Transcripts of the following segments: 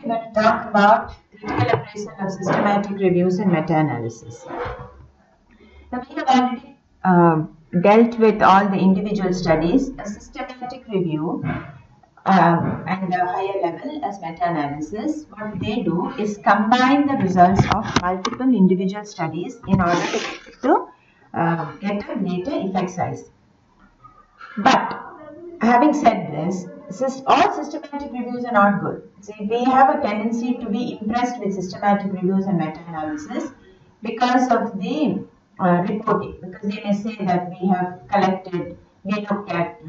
we're going to talk about critical appraisal of systematic reviews and meta-analysis. Now, we have already dealt with all the individual studies. A systematic review and the higher level as meta-analysis, what they do is combine the results of multiple individual studies in order to get a greater effect size. But having said this, all systematic reviews are not good. See, we have a tendency to be impressed with systematic reviews and meta-analysis because of the reporting. Because they may say that we looked at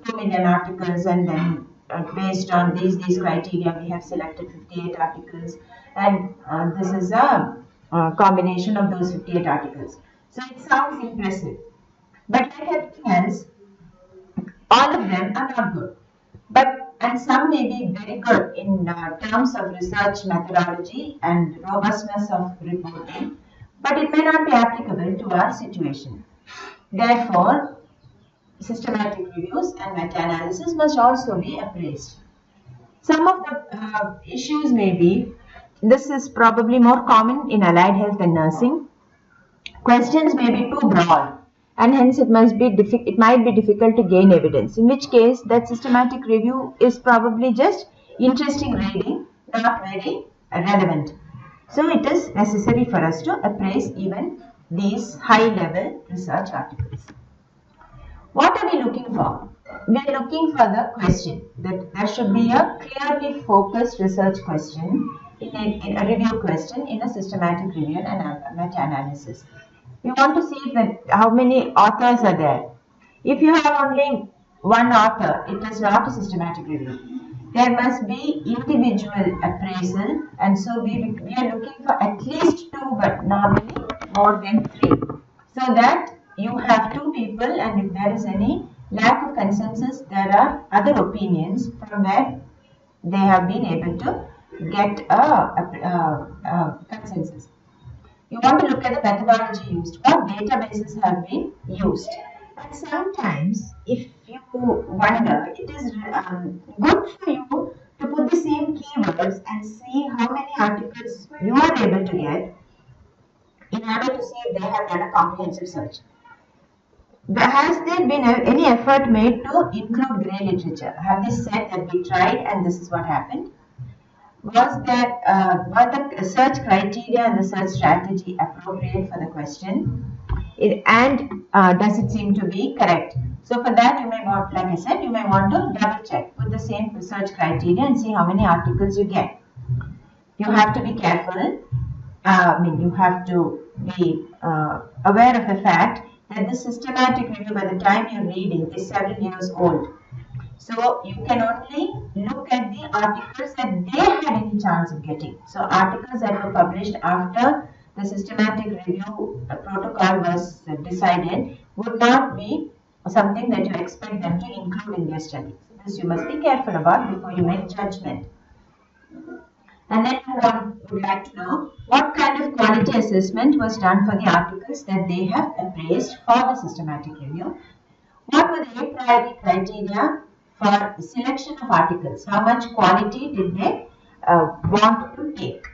2 million articles, and then based on these criteria, we have selected 58 articles, and this is a combination of those 58 articles. So it sounds impressive. But like everything else, all of them are not good. And some may be very good in terms of research methodology and robustness of reporting, but it may not be applicable to our situation. Therefore, systematic reviews and meta-analysis must also be appraised. Some of the issues may be, this is probably more common in allied health and nursing. Questions may be too broad, and hence it might be difficult to gain evidence, in which case that systematic review is probably just interesting reading, not very relevant. So it is necessary for us to appraise even these high-level research articles. What are we looking for? We are looking for the question. That there should be a clearly focused research question in a review question in a systematic review and a meta-analysis. We want to see that how many authors are there. If you have only one author, it is not a systematic review. There must be individual appraisal, and so we are looking for at least 2, but normally more than 3. So that you have 2 people, and if there is any lack of consensus, there are other opinions from where they have been able to get a consensus. You want to look at the methodology used, what databases have been used. And sometimes, if you wonder, it is good for you to put the same keywords and see how many articles you are able to get in order to see if they have done a comprehensive search. Has there been any effort made to include grey literature? Have they said that we tried and this is what happened? Were the search criteria and the search strategy appropriate for the question? Does it seem to be correct? So for that, you may want, like I said, you may want to double check, put the same research criteria and see how many articles you get. You have to be careful. You have to be aware of the fact that the systematic review, by the time you're reading, is 7 years old. So you can only look at the articles that they had any chance of getting. So articles that were published after the systematic review protocol was decided would not be something that you expect them to include in their study. This you must be careful about before you make judgment. And then you would like to know what kind of quality assessment was done for the articles that they have appraised for the systematic review. What were the a priori criteria for selection of articles? How much quality did they want to take?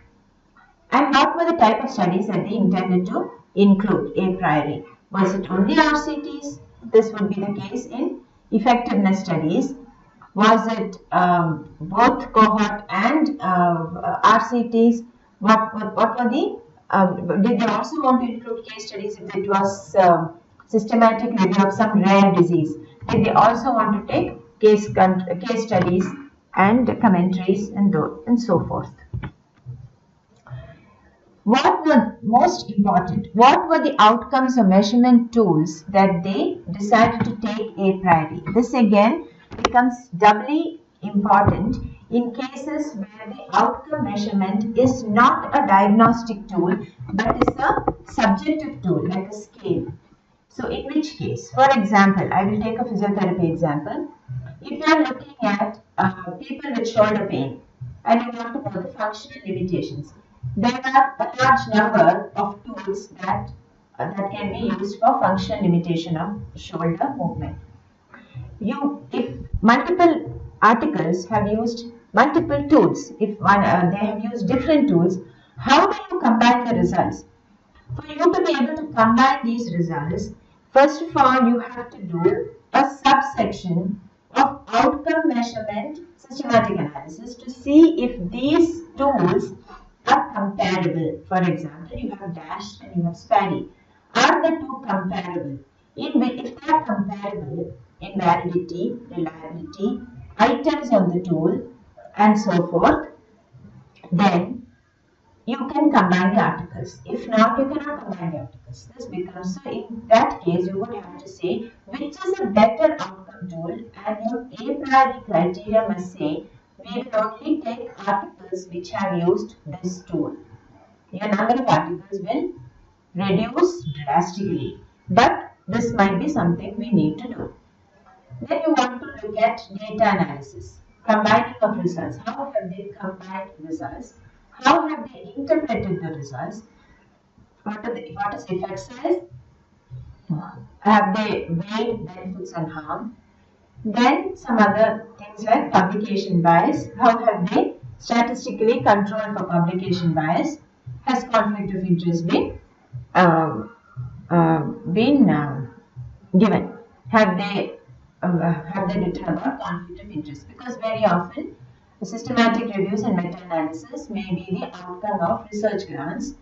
And what were the type of studies that they intended to include a priori? Was it only RCTs? This would be the case in effectiveness studies. Was it both cohort and RCTs? What were the? Did they also want to include case studies if it was systematic review of some rare disease? Did they also want to take case studies and commentaries and so forth? What were most important? What were the outcomes or measurement tools that they decided to take a priori? This again becomes doubly important in cases where the outcome measurement is not a diagnostic tool but is a subjective tool like a scale. So in which case, for example, I will take a physiotherapy example. If you are looking at people with shoulder pain and you want to know the functional limitations, there are a large number of tools that can be used for functional limitation of shoulder movement. If multiple articles have used multiple tools, if they have used different tools, how do you combine the results? For you to be able to combine these results, first of all, you have to do a subsection of outcome measurement systematic analysis to see if these tools are comparable. For example, you have DASH and you have SPADI. Are the two comparable? If they are comparable in validity, reliability, items on the tool, and so forth, then you can combine the articles. If not, you cannot combine the articles. This becomes, so in that case, you would have to say which is a better outcome tool, and your a priori criteria must say we will only take articles which have used this tool. Your number of articles will reduce drastically, but this might be something we need to do. Then you want to look at data analysis, combining of results. How have they combined results? How have they interpreted the results? What is effect size? Have they weighed benefits and harm? Then some other things like publication bias. How have they statistically controlled for publication bias? Has conflict of interest been given? Have they determined conflict of interest? Because very often systematic reviews and meta-analysis may be the outcome of research grants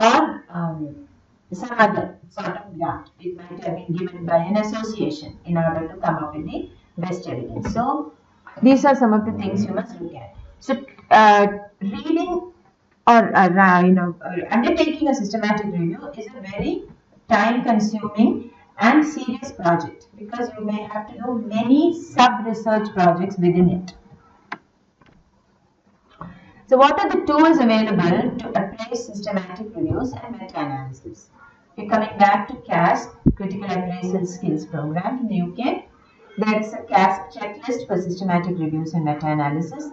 or some other sort of grant. It might have been given by an association in order to come up with the best evidence. So these are some of the things you must look at. So reading or undertaking a systematic review is a very time-consuming and serious project because you may have to do many sub-research projects within it. So what are the tools available to appraise systematic reviews and meta-analysis? We're coming back to CASP, Critical Appraisal Skills Program in the UK. There is a CASP checklist for systematic reviews and meta-analysis.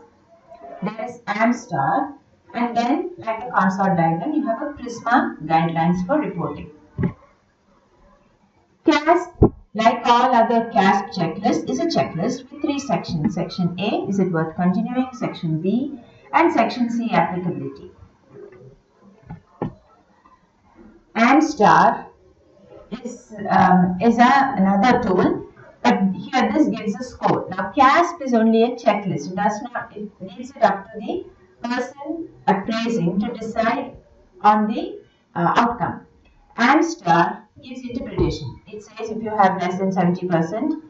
There is AMSTAR, and then like the consort diagram, you have a PRISMA guidelines for reporting. CASP, like all other CASP checklists, is a checklist with 3 sections. Section A, is it worth continuing? Section B, and Section C, applicability. AMSTAR is another tool, but here this gives a score. Now CASP is only a checklist. It leaves it up to the person appraising to decide on the outcome. AMSTAR gives interpretation. It says if you have less than 70%,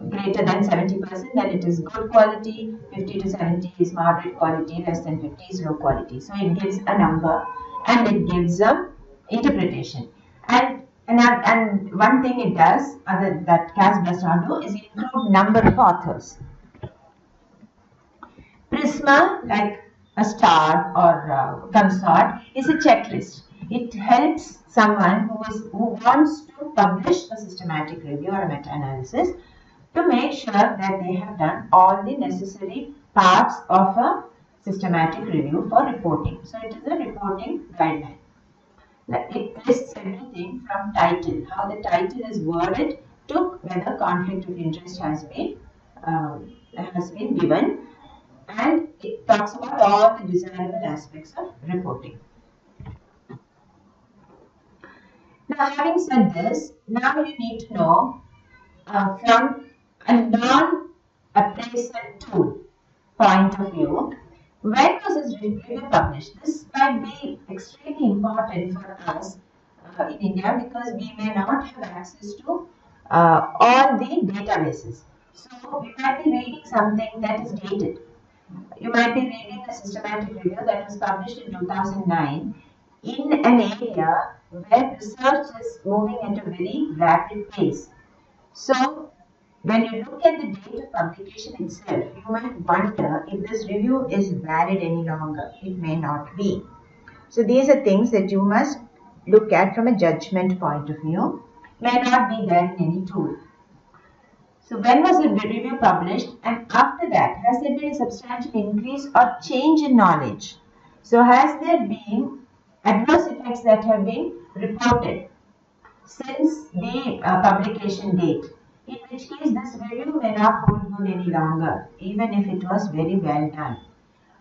greater than 70%, then it is good quality, 50 to 70 is moderate quality, less than 50 is low quality. So it gives a number and it gives a interpretation. And one thing it does, that CASP does not do, is include number of authors. PRISMA, like a STAR or consort, is a checklist. It helps someone who wants to publish a systematic review or a meta-analysis to make sure that they have done all the necessary parts of a systematic review for reporting. So it is a reporting guideline. It lists everything from title, how the title is worded, to whether conflict of interest has been given, and it talks about all the desirable aspects of reporting. Now, having said this, now you need to know from a non-appraisal tool point of view, when was this review published? This might be extremely important for us in India because we may not have access to all the databases. So we might be reading something that is dated. You might be reading a systematic review that was published in 2009 in an area where research is moving at a very rapid pace. So when you look at the date of publication itself, you might wonder if this review is valid any longer. It may not be. So these are things that you must look at from a judgment point of view. May not be there in any tool. So when was the review published, and after that, has there been a substantial increase or change in knowledge? So has there been adverse effects that have been reported since the publication date? in which case this review may not hold good any longer, even if it was very well done.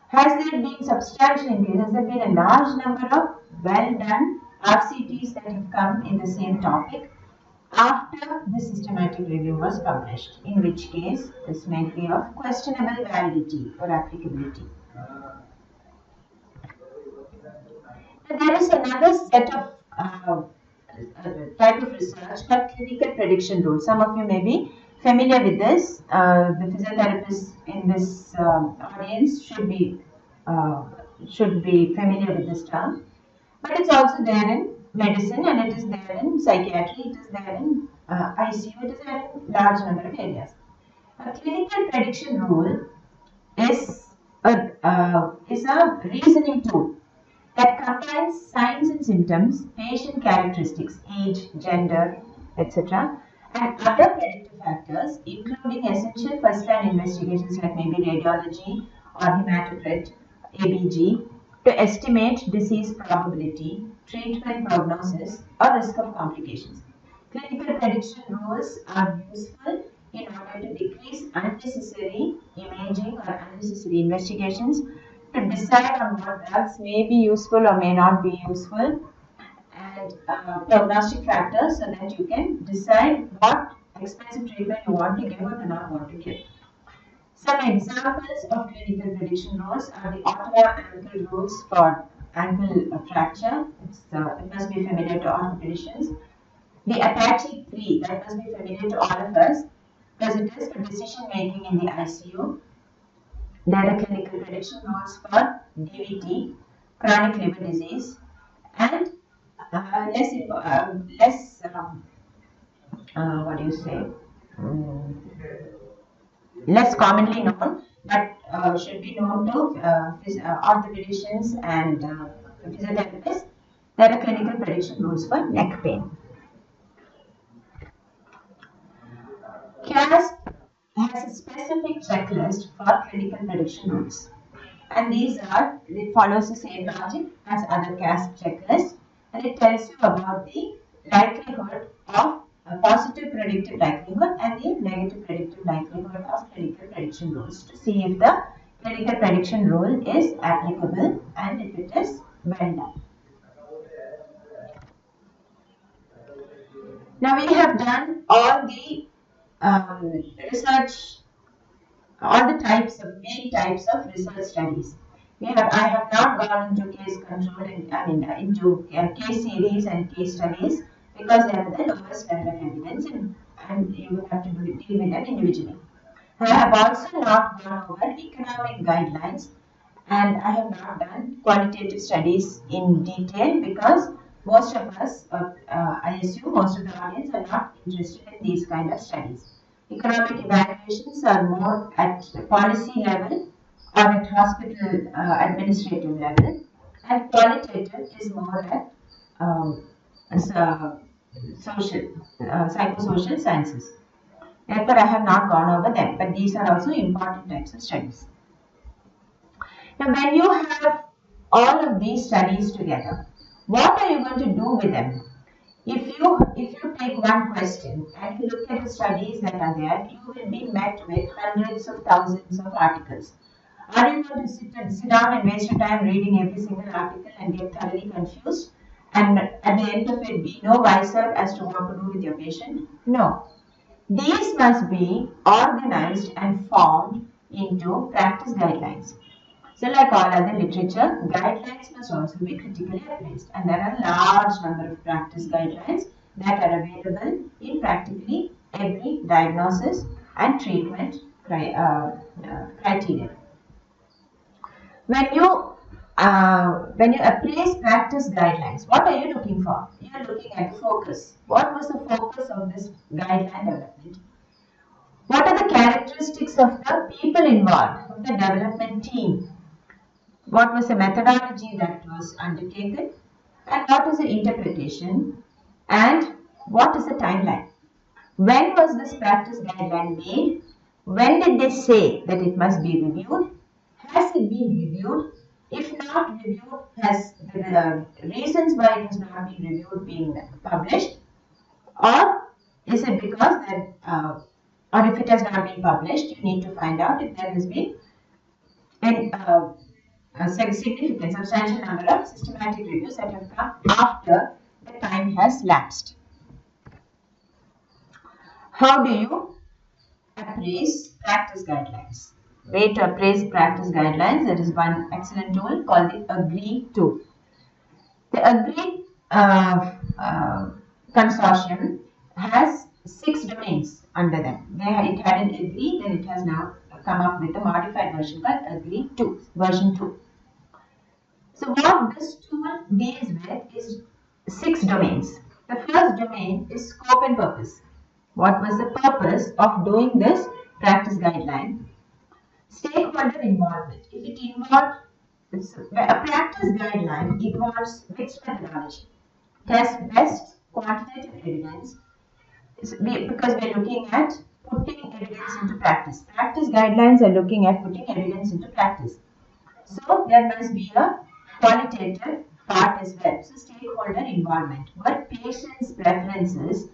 Has there been substantial increase? Has there been a large number of well done RCTs that have come in the same topic after the systematic review was published, in which case this may be of questionable validity or applicability. And there is another set of type of research called clinical prediction rules. Some of you may be familiar with this. The physiotherapists in this audience should be familiar with this term. But it's also there in medicine, and it is there in psychiatry, it is there in ICU, it is there in large number of areas. A clinical prediction rule is a reasoning tool that combines signs and symptoms, patient characteristics, age, gender, etc., and other predictive factors, including essential first-line investigations like maybe radiology or hematocrit, ABG, to estimate disease probability, treatment prognosis, or risk of complications. Clinical prediction rules are useful in order to decrease unnecessary imaging or unnecessary investigations, to decide on what drugs may be useful or may not be useful, and prognostic factors, so that you can decide what expensive treatment you want to give or do not want to give. Some examples of clinical prediction rules are the Ottawa ankle rules for ankle fracture. It must be familiar to orthopedicians. The Apache 3, that must be familiar to all of us, because it is for decision making in the ICU. There are clinical prediction rules for DVT, chronic liver disease, and less commonly known, but should be known to orthopedicians and physiotherapists. There are clinical prediction rules for neck pain. CASP has a specific checklist for clinical prediction rules, and it follows the same logic as other CASP checklists, and it tells you about the likelihood of a positive predictive likelihood and the negative predictive likelihood of clinical prediction rules, to see if the clinical prediction rule is applicable and if it is well done. Now we have done all the research, all the main types of research studies. I have not gone into case control into case series and case studies, because they are the lowest level of evidence, and you will have to deal with them individually. I have also not gone over economic guidelines, and I have not done qualitative studies in detail, because most of us, I assume most of the audience, are not interested in these kind of studies. Economic evaluations are more at policy level or at hospital administrative level, and qualitative is more at psychosocial sciences. Therefore, I have not gone over them, but these are also important types of studies. Now, when you have all of these studies together, what are you going to do with them? If you take one question and you look at the studies that are there, you will be met with hundreds of thousands of articles. Are you going to sit down and waste your time reading every single article and get thoroughly confused, and at the end of it be no wiser as to what to do with your patient? No. These must be organized and formed into practice guidelines. So, like all other literature, guidelines must also be critically appraised, and there are a large number of practice guidelines that are available in practically every diagnosis and treatment criteria. When you appraise practice guidelines, what are you looking for? You are looking at focus. What was the focus of this guideline development? What are the characteristics of the people involved, of the development team? What was the methodology that was undertaken, and what is the interpretation, and what is the timeline? When was this practice guideline made? When did they say that it must be reviewed? Has it been reviewed? If not reviewed, has the reasons why it has not been reviewed been published? Or Is it because that, or if it has not been published, you need to find out if there has been a significant, substantial number of systematic reviews that have come after the time has lapsed. How do you appraise practice guidelines? Way to appraise practice guidelines, there is one excellent tool called the AGREE tool. The AGREE consortium has 6 domains under them. It had an AGREE, then it has now come up with a modified version called AGREE 2, version 2. So what this tool deals with is 6 domains. The first domain is scope and purpose. What was the purpose of doing this practice guideline? Stakeholder involvement. If it involved, a practice guideline involves mixed methodology. Test best quantitative evidence, because we are looking at putting evidence into practice. Practice guidelines are looking at putting evidence into practice. So there must be a qualitative part as well. So stakeholder involvement. Were patients' preferences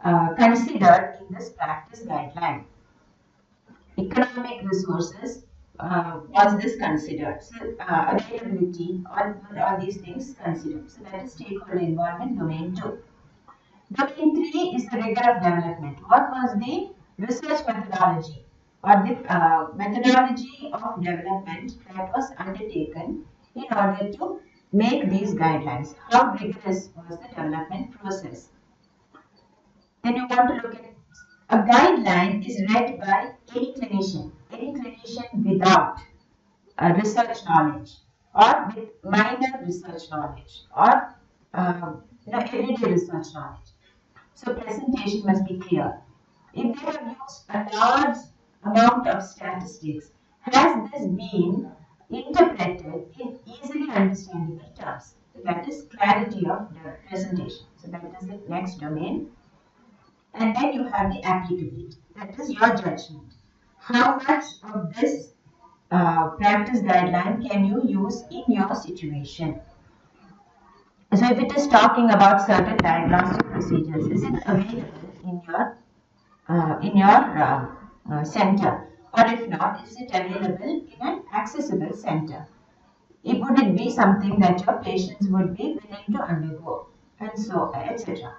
considered in this practice guideline? Economic resources, was this considered? So availability, all these things considered. So that is stakeholder involvement, domain 2. Domain 3 is the rigor of development. What was the research methodology or the methodology of development that was undertaken in order to make these guidelines? How rigorous was the development process? Then you want to look at a guideline is read by any clinician without research knowledge or with minor research knowledge or everyday research knowledge. So presentation must be clear. If they have used a large amount of statistics, has this been interpreted in easily understandable terms? So that is clarity of the presentation. So that is the next domain. And then you have the applicability. That is your judgment. How much of this practice guideline can you use in your situation? So if it is talking about certain diagnostic procedures, is it available in your center? Or if not, is it available in an accessible center? Would it be something that your patients would be willing to undergo? And so, etc.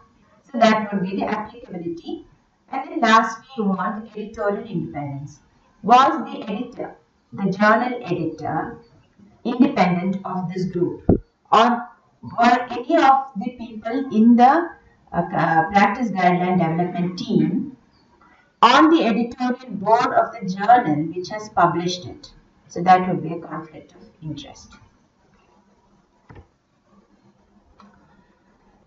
So that would be the applicability. And then lastly, you want editorial independence. Was the editor, the journal editor, independent of this group? Or were any of the people in the practice guideline development team on the editorial board of the journal which has published it? So that would be a conflict of interest.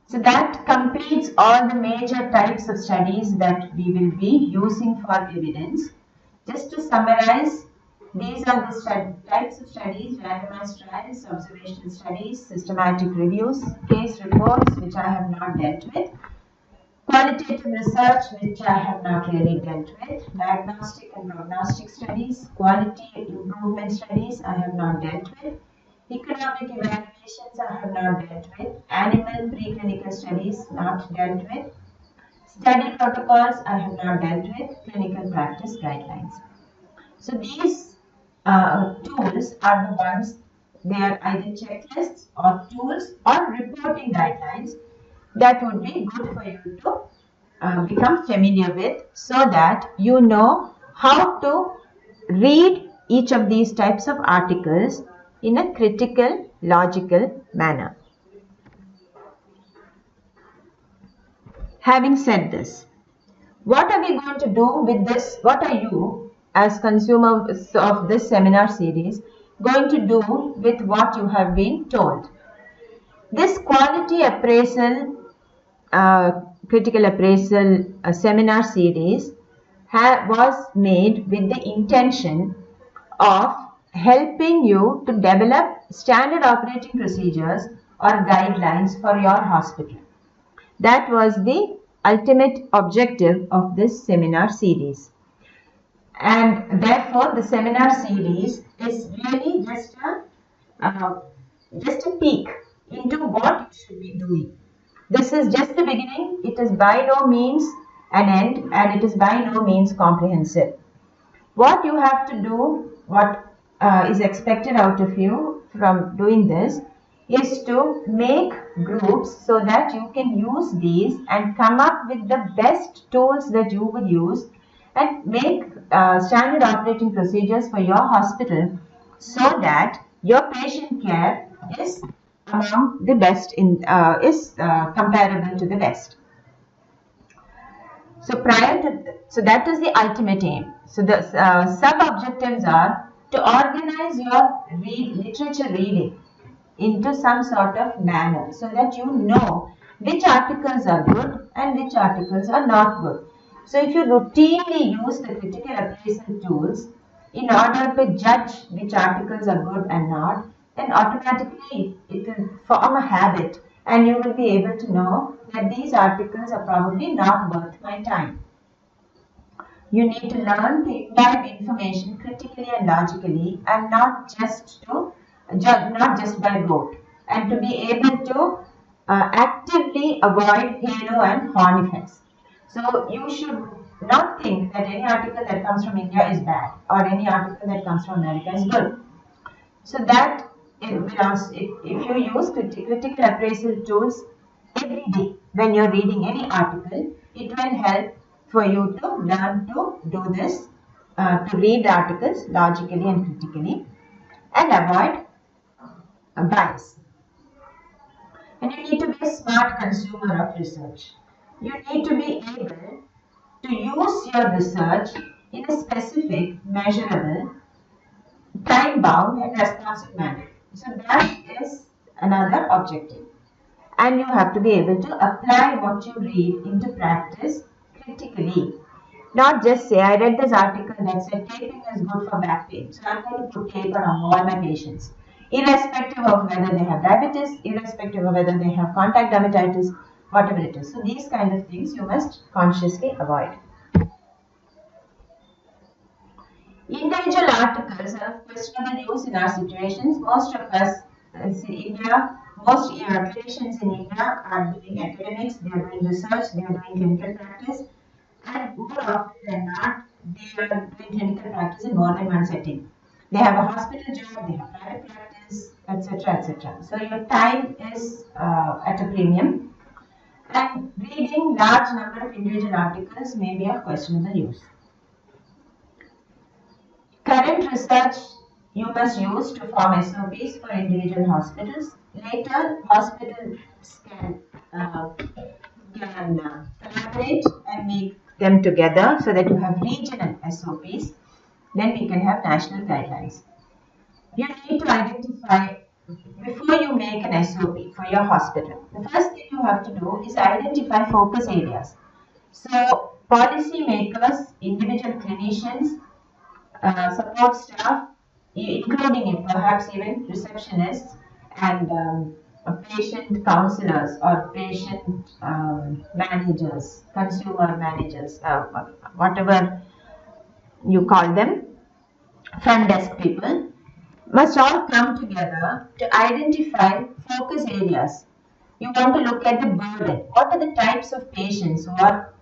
So that completes all the major types of studies that we will be using for evidence. Just to summarize, these are the types of studies: randomized trials, observational studies, systematic reviews, case reports, which I have not dealt with, qualitative research, which I have not really dealt with, diagnostic and prognostic studies, quality improvement studies, I have not dealt with, economic evaluations, I have not dealt with, animal preclinical studies, not dealt with, study protocols, I have not dealt with, clinical practice guidelines. So these tools are the ones, they are either checklists or tools or reporting guidelines that would be good for you to become familiar with, so that you know how to read each of these types of articles in a critical, logical manner. Having said this, what are we going to do with this? What are you, as consumers of this seminar series, going to do with what you have been told? This quality appraisal, critical appraisal seminar series was made with the intention of helping you to develop standard operating procedures or guidelines for your hospital. That was the ultimate objective of this seminar series. And therefore, the seminar series is really just a peek into what you should be doing. This is just the beginning. It is by no means an end, and it is by no means comprehensive. What you have to do, what is expected out of you from doing this, is to make groups so that you can use these and come up with the best tools that you would use and make standard operating procedures for your hospital so that your patient care is among the best comparable to the best. So that is the ultimate aim. So the sub-objectives are to organize your literature reading into some sort of manner so that you know which articles are good and which articles are not good. So if you routinely use the critical appraisal tools in order to judge which articles are good and not, then automatically it will form a habit and you will be able to know that these articles are probably not worth my time. You need to learn to imbibe information critically and logically and not just by rote, and to be able to actively avoid halo and horn effects. So you should not think that any article that comes from India is bad or any article that comes from America is good. So that if you use critical appraisal tools every day when you're reading any article, it will help for you to learn to do this, to read the articles logically and critically and avoid bias. And you need to be a smart consumer of research. You need to be able to use your research in a specific, measurable, time-bound and responsive manner. So that is another objective. And you have to be able to apply what you read into practice critically. Not just say, I read this article that said taping is good for back pain, so I'm going to put tape on all my patients, irrespective of whether they have diabetes, irrespective of whether they have contact dermatitis, whatever it is. So these kind of things you must consciously avoid. Individual articles are of questionable use in our situations. Most of us in India, most clinicians in India are doing academics, they are doing research, they are doing clinical practice, and more often than not, they are doing clinical practice in more than one setting. They have a hospital job, they have private practice, etc., etc. So your time is at a premium, and reading large number of individual articles may be of questionable use. Current research you must use to form SOPs for individual hospitals. Later, hospitals can collaborate and make them together so that you have regional SOPs. Then we can have national guidelines. You need to identify, before you make an SOP for your hospital, the first thing you have to do is identify focus areas. So, policy makers, individual clinicians, support staff, including perhaps even receptionists and patient counselors or patient managers, consumer managers, whatever you call them, front desk people, must all come together to identify focus areas. You want to look at the burden. What are the types of patients who are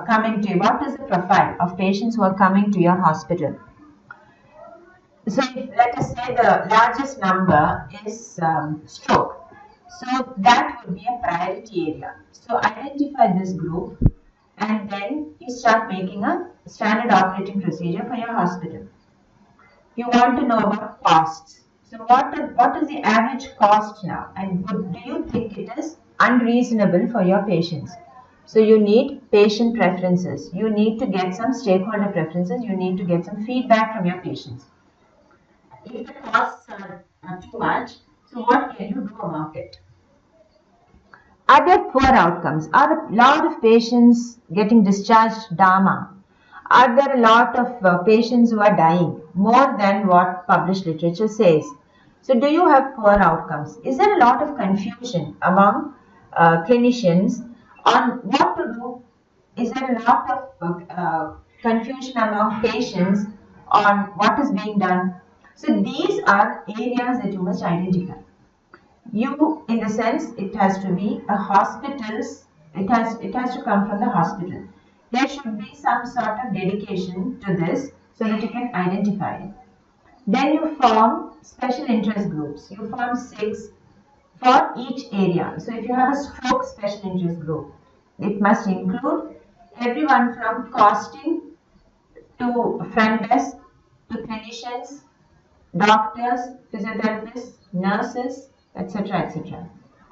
coming to you? What is the profile of patients who are coming to your hospital? So if, let us say the largest number is stroke. So that would be a priority area. So identify this group and then you start making a standard operating procedure for your hospital. You want to know about costs. So what is the average cost now, and do you think it is unreasonable for your patients? So you need patient preferences. You need to get some stakeholder preferences. You need to get some feedback from your patients. If the costs are too much, so what can you do about it? Are there poor outcomes? Are a lot of patients getting discharged DAMA? Are there a lot of patients who are dying, more than what published literature says? So do you have poor outcomes? Is there a lot of confusion among clinicians on what to do? Is there a lot of confusion among patients on what is being done? So these are areas that you must identify. You, in the sense, it has to be a hospital's, it has to come from the hospital. There should be some sort of dedication to this so that you can identify it. Then you form special interest groups. You form 6 for each area. So if you have a stroke special interest group, it must include everyone from costing to front desk to clinicians, doctors, physiotherapists, nurses, etc. etc.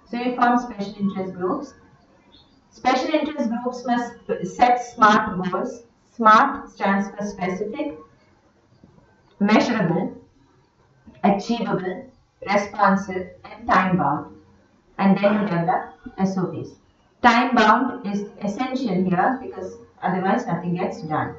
So you form special interest groups. Special interest groups must set SMART goals. SMART stands for specific, measurable, achievable, responsive, and time bound. And then you develop SOPs. Time bound is essential here because otherwise nothing gets done.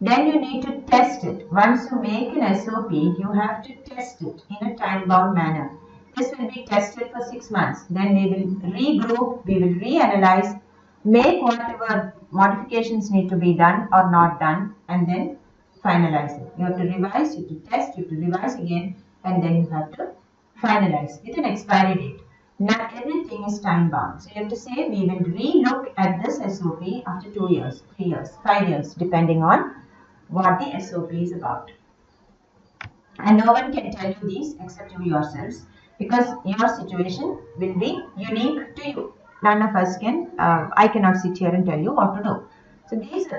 Then you need to test it. Once you make an SOP, you have to test it in a time bound manner. This will be tested for 6 months. Then we will regroup, we will reanalyze, make whatever modifications need to be done or not done, and then finalize it. You have to revise, you have to test, you have to revise again, and then you have to finalize with an expiry date. Not everything is time bound. So you have to say we will re-look at this SOP after 2 years, 3 years, 5 years, depending on what the SOP is about. And no one can tell you these except you yourselves, because your situation will be unique to you. None of us can, I cannot sit here and tell you what to do. So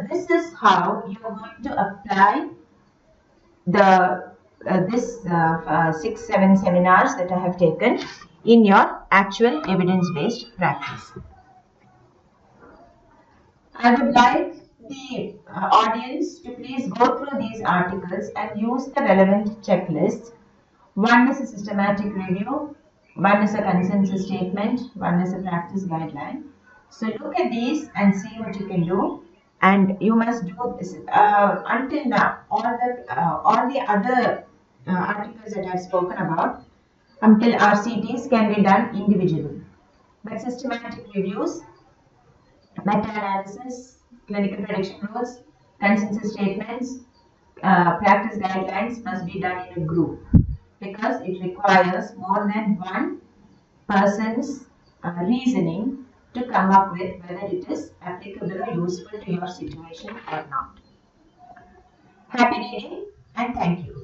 this is how you are going to apply the 6-7 seminars that I have taken in your actual evidence-based practice. I would like the audience to please go through these articles and use the relevant checklists. One is a systematic review, one is a consensus statement, one is a practice guideline. So look at these and see what you can do, and you must do this until now. All the other articles that I have spoken about until RCTs can be done individually, but systematic reviews, meta-analysis, clinical prediction rules, consensus statements, practice guidelines must be done in a group, because it requires more than one person's reasoning to come up with whether it is applicable or useful to your situation or not. Happy reading and thank you.